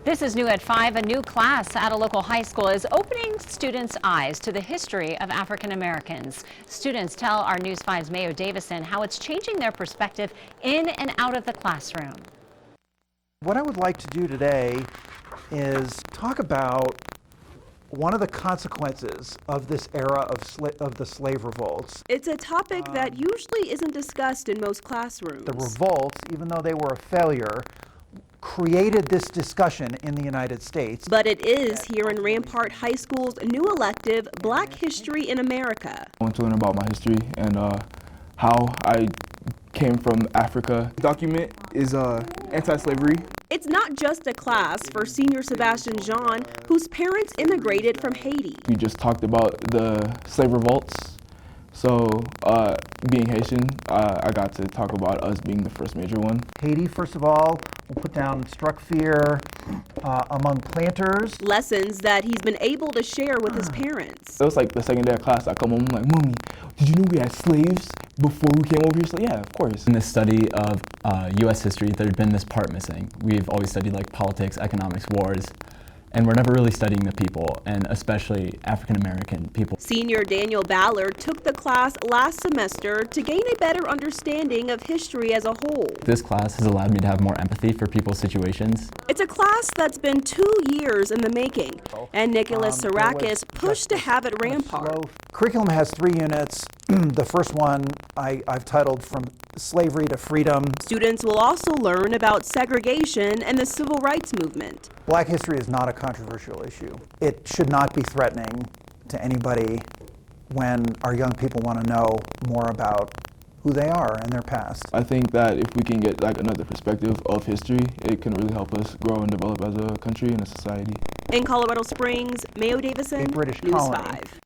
This is new at 5. A new class at a local high school is opening students' eyes to the history of African Americans. Students tell our News 5's Mayo Davison how it's changing their perspective in and out of the classroom. What I would like to do today is talk about one of the consequences of this era of the slave revolts. It's a topic that usually isn't discussed in most classrooms. The revolts, even though they were a failure, created this discussion in the United States. But it is here in Rampart High School's new elective, Black History in America. I want to learn about my history and how I came from Africa. The document is anti-slavery. It's not just a class for senior Sebastian Jean, whose parents immigrated from Haiti. We just talked about the slave revolts. So being Haitian, I got to talk about us being the first major one. Haiti, first of all, will put down struck fear among planters. Lessons that he's been able to share with his parents. It was like the second day of class, I come home, I'm like, Mommy, did you know we had slaves before we came over here? She's like, yeah, of course. In this study of U.S. history, there'd been this part missing. We've always studied like politics, economics, wars, and we're never really studying the people, and especially African-American people. Senior Daniel Ballard took the class last semester to gain a better understanding of history as a whole. This class has allowed me to have more empathy for people's situations. It's a class that's been 2 years in the making, and Nicholas Sarakis pushed to have it Rampart. Curriculum has 3 units. The first one I've titled From Slavery to Freedom. Students will also learn about segregation and the civil rights movement. Black history is not a controversial issue. It should not be threatening to anybody when our young people want to know more about who they are and their past. I think that if we can get like another perspective of history, it can really help us grow and develop as a country and a society. In Colorado Springs, Mayo Davison, A British News colony. 5.